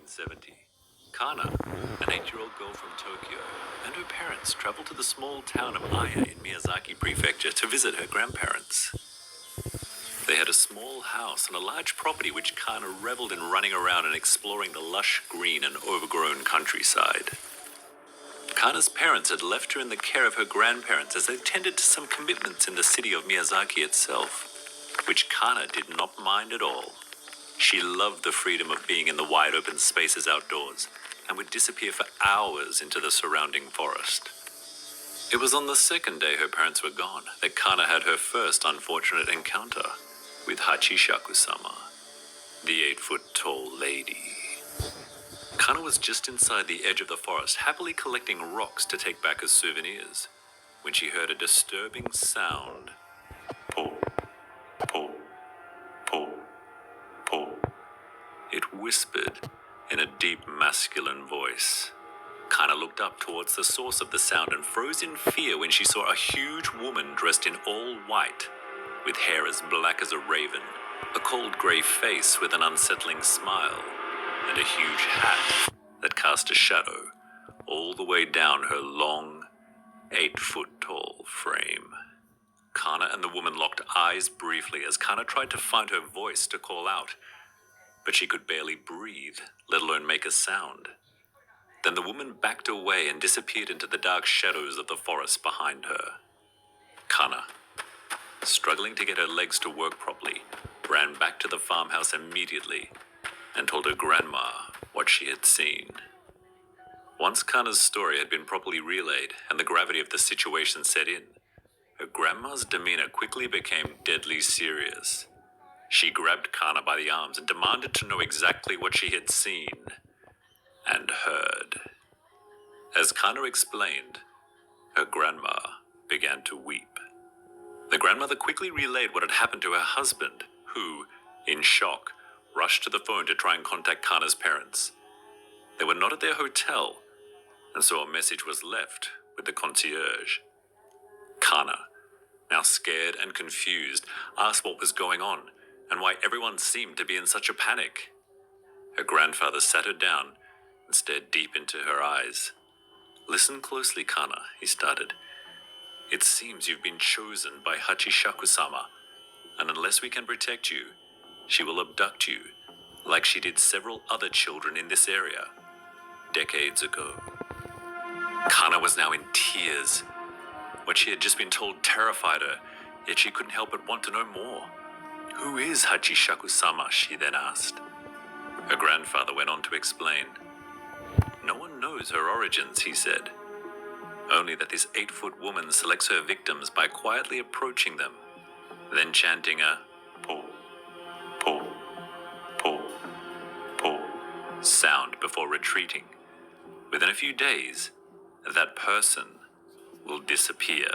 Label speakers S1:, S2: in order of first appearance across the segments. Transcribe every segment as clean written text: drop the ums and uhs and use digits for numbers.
S1: 1970, Kana, an 8-year-old girl from Tokyo, and her parents traveled to the small town of Aya in Miyazaki Prefecture to visit her grandparents. They had a small house and a large property which Kana reveled in running around and exploring the lush green and overgrown countryside. Kana's parents had left her in the care of her grandparents as they tended to some commitments in the city of Miyazaki itself, which Kana did not mind at all. She loved the freedom of being in the wide open spaces outdoors and would disappear for hours into the surrounding forest. It was on the second day her parents were gone that Kana had her first unfortunate encounter with Hachisakusama, the 8-foot-tall lady. Kana was just inside the edge of the forest, happily collecting rocks to take back as souvenirs, when she heard a disturbing sound. Pull, pull, pull, pull. It whispered in a deep masculine voice. Kana looked up towards the source of the sound and froze in fear when she saw a huge woman dressed in all white, with hair as black as a raven, a cold grey face with an unsettling smile, and a huge hat that cast a shadow all the way down her long, 8-foot-tall frame. Kana and the woman locked eyes briefly as Kana tried to find her voice to call out, but she could barely breathe, let alone make a sound. Then the woman backed away and disappeared into the dark shadows of the forest behind her. Kana, struggling to get her legs to work properly, ran back to the farmhouse immediately and told her grandma what she had seen. Once Kana's story had been properly relayed and the gravity of the situation set in, her grandma's demeanor quickly became deadly serious. She grabbed Kana by the arms and demanded to know exactly what she had seen and heard. As Kana explained, her grandma began to weep. The grandmother quickly relayed what had happened to her husband, who, in shock, rushed to the phone to try and contact Kana's parents. They were not at their hotel, and so a message was left with the concierge. Kana, now scared and confused, asked what was going on and why everyone seemed to be in such a panic. Her grandfather sat her down and stared deep into her eyes. "Listen closely, Kana," he started. "It seems you've been chosen by Hachisakusama, and unless we can protect you, she will abduct you, like she did several other children in this area, decades ago." Kana was now in tears. What she had just been told terrified her, yet she couldn't help but want to know more. "Who is Hachisakusama?" she then asked. Her grandfather went on to explain. "No one knows her origins," he said. "Only that this 8-foot woman selects her victims by quietly approaching them, then chanting a pull, pull, pull, pull sound before retreating. Within a few days, that person will disappear."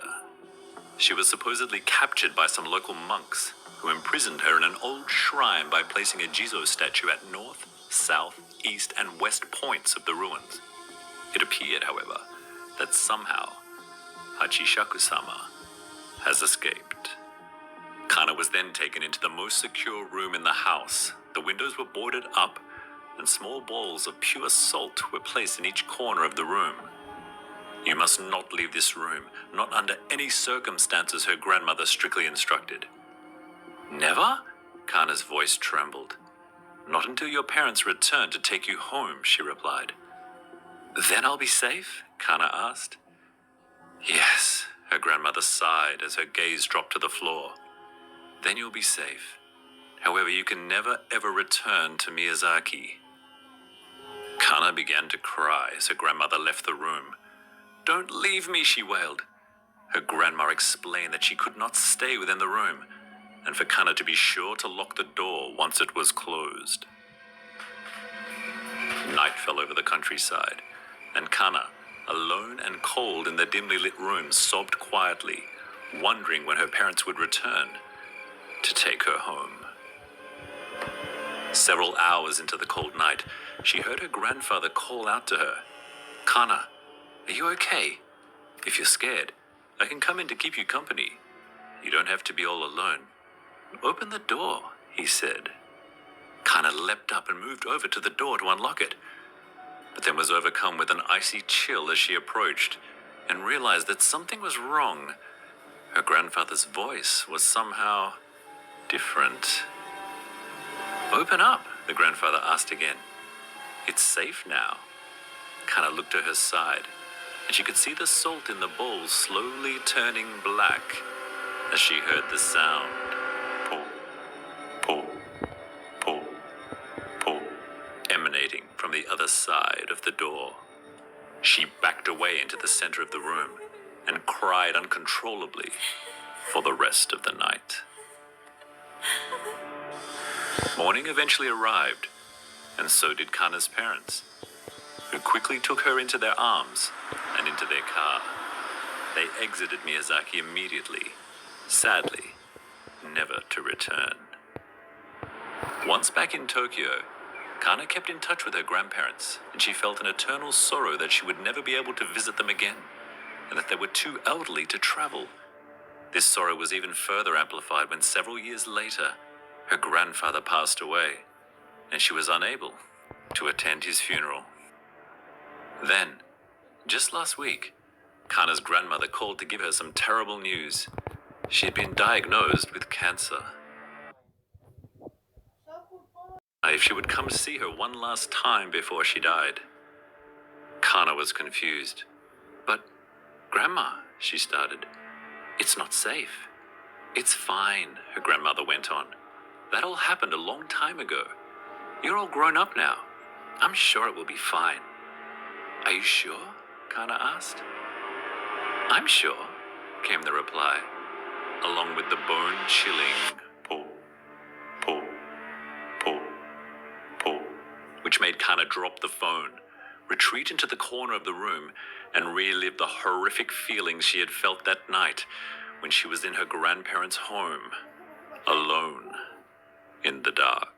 S1: She was supposedly captured by some local monks who imprisoned her in an old shrine by placing a Jizo statue at north, south, east, and west points of the ruins. It appeared, however, that somehow Hachisakusama has escaped. Kana was then taken into the most secure room in the house. The windows were boarded up, and small balls of pure salt were placed in each corner of the room. "You must not leave this room, not under any circumstances," her grandmother strictly instructed. "Never?" Kana's voice trembled. "Not until your parents return to take you home," she replied. "Then I'll be safe?" Kana asked. "Yes," her grandmother sighed as her gaze dropped to the floor. "Then you'll be safe. However, you can never ever return to Miyazaki." Kana began to cry as her grandmother left the room. "Don't leave me," she wailed. Her grandma explained that she could not stay within the room, and for Kana to be sure to lock the door once it was closed. Night fell over the countryside, and Kana, alone and cold in the dimly lit room, sobbed quietly, wondering when her parents would return to take her home. Several hours into the cold night, she heard her grandfather call out to her, "Kana, are you okay? If you're scared, I can come in to keep you company. You don't have to be all alone. Open the door," he said. Kana leapt up and moved over to the door to unlock it, but then was overcome with an icy chill as she approached and realized that something was wrong. Her grandfather's voice was somehow different. "Open up," the grandfather asked again. "It's safe now." Kana looked to her side, and she could see the salt in the bowl slowly turning black as she heard the sound. Pull, pull, pull, pull, emanating from the other side of the door. She backed away into the center of the room and cried uncontrollably for the rest of the night. Morning eventually arrived, and so did Kana's parents, who quickly took her into their arms and into their car. They exited Miyazaki immediately, sadly, never to return. Once back in Tokyo, Kana kept in touch with her grandparents, and she felt an eternal sorrow that she would never be able to visit them again, and that they were too elderly to travel. This sorrow was even further amplified when several years later, her grandfather passed away, and she was unable to attend his funeral. Then, just last week, Kana's grandmother called to give her some terrible news. She had been diagnosed with cancer. If she would come see her one last time before she died. Kana was confused. "But, Grandma," she started, "it's not safe." "It's fine," her grandmother went on. "That all happened a long time ago. You're all grown up now. I'm sure it will be fine." "Are you sure?" Kana asked. "I'm sure," came the reply, along with the bone-chilling pull, pull, pull, pull, which made Kana drop the phone, retreat into the corner of the room, and relive the horrific feelings she had felt that night when she was in her grandparents' home, alone in the dark.